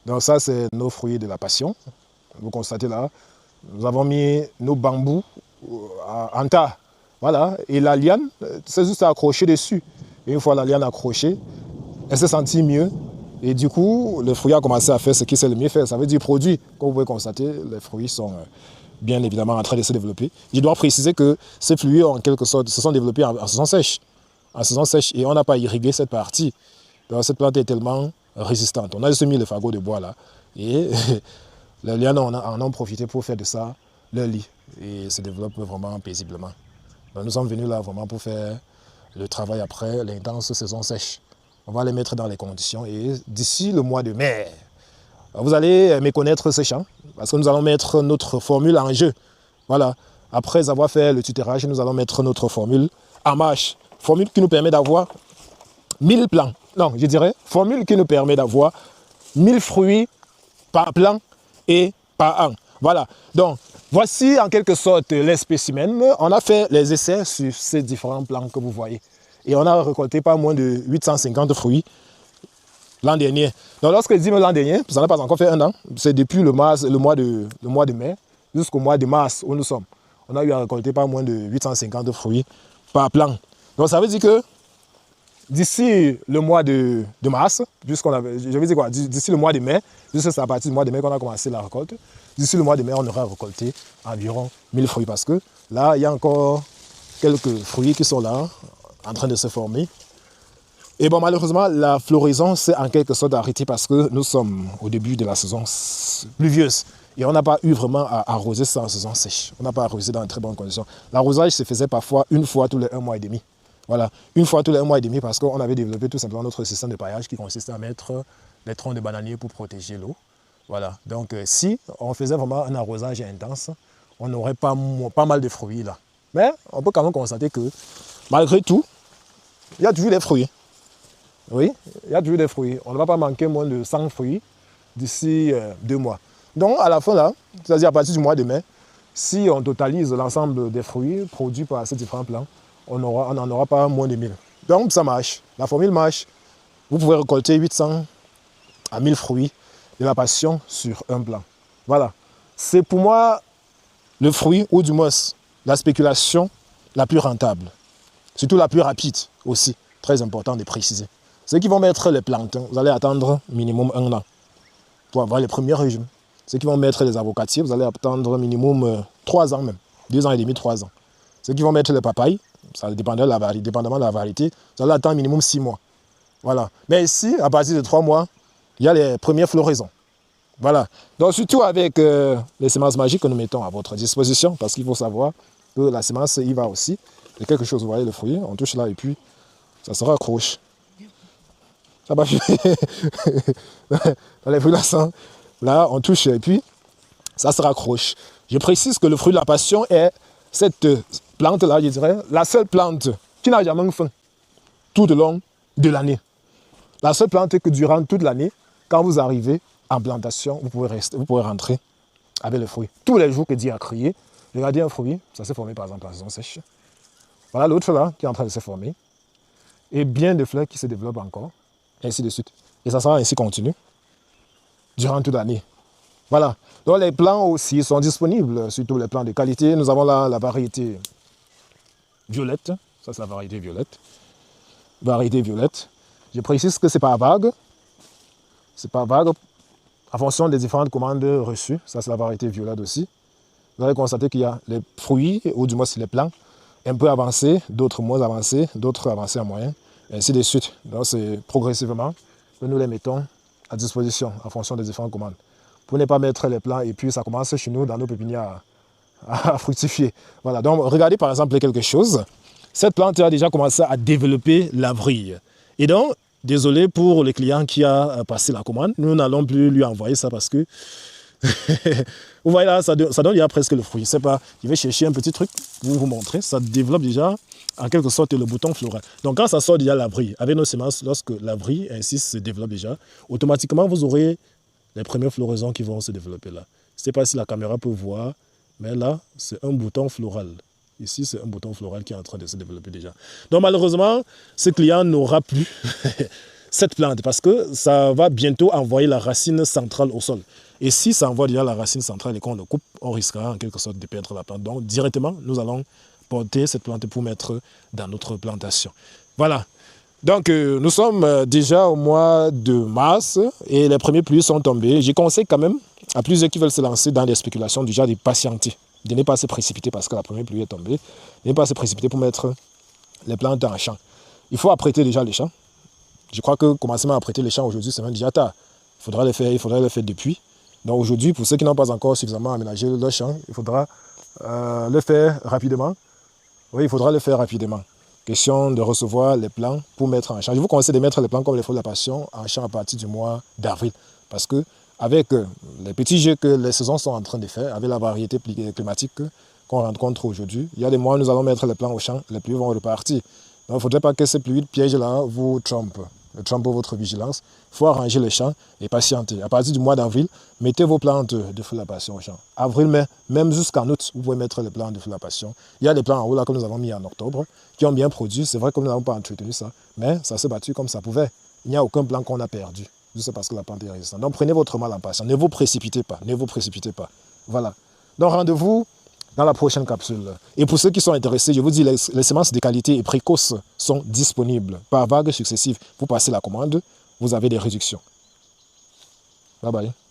Donc ça, c'est nos fruits de la passion. Vous constatez là, nous avons mis nos bambous en tas. Voilà, et la liane, c'est juste à accrocher dessus. Et une fois la liane accrochée, elle s'est sentie mieux. Et du coup, le fruit a commencé à faire ce qui sait le mieux faire. Ça veut dire produit. Comme vous pouvez constater, les fruits sont bien évidemment en train de se développer. Je dois préciser que ces fruits, en quelque sorte, se sont développés en saison sèche. En saison sèche, et on n'a pas irrigué cette partie. Donc cette plante est tellement résistante. On a juste mis le fagot de bois là. Et les lianes en ont profité pour faire de ça leur lit. Et se développent vraiment paisiblement. Donc nous sommes venus là vraiment pour faire le travail après l'intense saison sèche. On va les mettre dans les conditions et d'ici le mois de mai, vous allez méconnaître ces champs parce que nous allons mettre notre formule en jeu. Voilà. Après avoir fait le tutorage, nous allons mettre notre formule en marche. Formule qui nous permet d'avoir 1000 plants. Non, je dirais formule qui nous permet d'avoir 1000 fruits par plant et par an. Voilà. Donc, voici en quelque sorte les spécimens. On a fait les essais sur ces différents plants que vous voyez. Et on a récolté pas moins de 850 fruits l'an dernier. Donc lorsque je dis l'an dernier, ça n'a pas encore fait un an, c'est depuis le mois de mai jusqu'au mois de mars où nous sommes. On a eu à récolter pas moins de 850 fruits par plant. Donc ça veut dire que d'ici le mois de mars, je veux dire quoi, d'ici le mois de mai, juste c'est à partir du mois de mai qu'on a commencé la récolte, d'ici le mois de mai, on aura récolté environ 1000 fruits parce que là, il y a encore quelques fruits qui sont là, en train de se former. Et bon, malheureusement, la floraison s'est en quelque sorte arrêtée parce que nous sommes au début de la saison pluvieuse. Et on n'a pas eu vraiment à arroser ça en saison sèche. On n'a pas arrosé dans de très bonnes conditions. L'arrosage se faisait parfois une fois tous les 1 mois et demi. Voilà, une fois tous les 1 mois et demi parce qu'on avait développé tout simplement notre système de paillage qui consistait à mettre des troncs de bananiers pour protéger l'eau. Voilà, donc si on faisait vraiment un arrosage intense, on n'aurait pas mal de fruits là. Mais on peut quand même constater que malgré tout, il y a toujours des fruits. Oui, il y a toujours des fruits. On ne va pas manquer moins de 100 fruits d'ici 2 mois. Donc à la fin là, c'est-à-dire à partir du mois de mai, si on totalise l'ensemble des fruits produits par ces différents plants, on n'en aura pas moins de 1000. Donc ça marche, la formule marche. Vous pouvez récolter 800 à 1000 fruits de la passion sur un plant. Voilà, c'est pour moi le fruit, ou du moins la spéculation la plus rentable. Surtout la plus rapide aussi, très important de préciser. Ceux qui vont mettre les plantes, vous allez attendre minimum 1 an pour avoir les premiers régimes. Ceux qui vont mettre les avocatiers, vous allez attendre minimum 3 ans même, 2 ans et demi, 3 ans. Ceux qui vont mettre les papayes, ça dépendamment de la variété, vous allez attendre minimum 6 mois. Voilà. Mais ici, à partir de 3 mois, il y a les premières floraisons. Voilà. Donc surtout avec les semences magiques que nous mettons à votre disposition, parce qu'il faut savoir que la semence y va aussi. Il y a quelque chose, vous voyez le fruit, on touche là et puis ça se raccroche. Ça va dans les fruits là, on touche et puis ça se raccroche. Je précise que le fruit de la passion est cette plante-là, je dirais, la seule plante qui n'a jamais faim tout au long de l'année. La seule plante que durant toute l'année, quand vous arrivez en plantation, vous pouvez rentrer avec le fruit. Tous les jours que Dieu a créé, regardez un fruit, ça s'est formé par exemple en saison sèche. Voilà l'autre là qui est en train de se former. Et bien de fleurs qui se développent encore, et ainsi de suite. Et ça sera ainsi continu durant toute l'année. Voilà. Donc les plants aussi sont disponibles, surtout les plants de qualité. Nous avons là la variété violette. Ça c'est la variété violette. Variété violette. Je précise que ce n'est pas vague. C'est pas vague en fonction des différentes commandes reçues. Ça c'est la variété violette aussi. Vous allez constater qu'il y a les fruits, ou du moins c'est les plants, un peu avancés, d'autres moins avancés, d'autres avancés en moyen, et ainsi de suite. Donc c'est progressivement que nous les mettons à disposition en fonction des différentes commandes. Pour ne pas mettre les plants et puis ça commence chez nous dans nos pépinières à fructifier. Voilà, donc regardez par exemple quelque chose. Cette plante a déjà commencé à développer la vrille. Et donc, désolé pour le client qui a passé la commande, nous n'allons plus lui envoyer ça parce que vous voyez là, ça donne déjà presque le fruit. C'est pas, je vais chercher un petit truc pour vous montrer. Ça développe déjà en quelque sorte le bouton floral. Donc quand ça sort déjà la vrille, avec nos semences, lorsque la vrille ainsi se développe déjà, automatiquement vous aurez les premières floraisons qui vont se développer là. Je ne sais pas si la caméra peut voir, mais là c'est un bouton floral. Ici c'est un bouton floral qui est en train de se développer déjà. Donc malheureusement, ce client n'aura plus cette plante parce que ça va bientôt envoyer la racine centrale au sol. Et si ça envoie déjà la racine centrale et qu'on le coupe, on risquera en quelque sorte de perdre la plante. Donc directement, nous allons porter cette plante pour mettre dans notre plantation. Voilà. Donc nous sommes déjà au mois de mars et les premières pluies sont tombées. Je conseille quand même à plusieurs qui veulent se lancer dans des spéculations déjà de patienter, de ne pas se précipiter parce que la première pluie est tombée, de ne pas se précipiter pour mettre les plantes en champ. Il faut apprêter déjà les champs. Je crois que commencer à apprêter les champs aujourd'hui, c'est même déjà tard. Il faudra les faire depuis. Donc aujourd'hui, pour ceux qui n'ont pas encore suffisamment aménagé leur champ, il faudra le faire rapidement. Oui, il faudra le faire rapidement. Question de recevoir les plants pour mettre en champ. Je vous conseille de mettre les plants comme les feux de la passion en champ à partir du mois d'avril. Parce que avec les petits jeux que les saisons sont en train de faire, avec la variété climatique qu'on rencontre aujourd'hui, il y a des mois où nous allons mettre les plants au champ, les pluies vont repartir. Donc il ne faudrait pas que ces pluies de pièges-là vous trompent votre vigilance. Il faut arranger les champs et patienter. À partir du mois d'avril, mettez vos plantes de feu de la passion au champ. Avril, mai, même jusqu'en août, vous pouvez mettre les plants de feu de la passion. Il y a des plants en haut là que nous avons mis en octobre qui ont bien produit. C'est vrai que nous n'avons pas entretenu ça, mais ça s'est battu comme ça pouvait. Il n'y a aucun plant qu'on a perdu, juste parce que la plante est résistante. Donc prenez votre mal en patience. Ne vous précipitez pas. Ne vous précipitez pas. Voilà. Donc rendez-vous dans la prochaine capsule. Et pour ceux qui sont intéressés, je vous dis, les semences de qualité et précoces sont disponibles par vagues successives. Vous passez la commande, vous avez des réductions. Bye bye.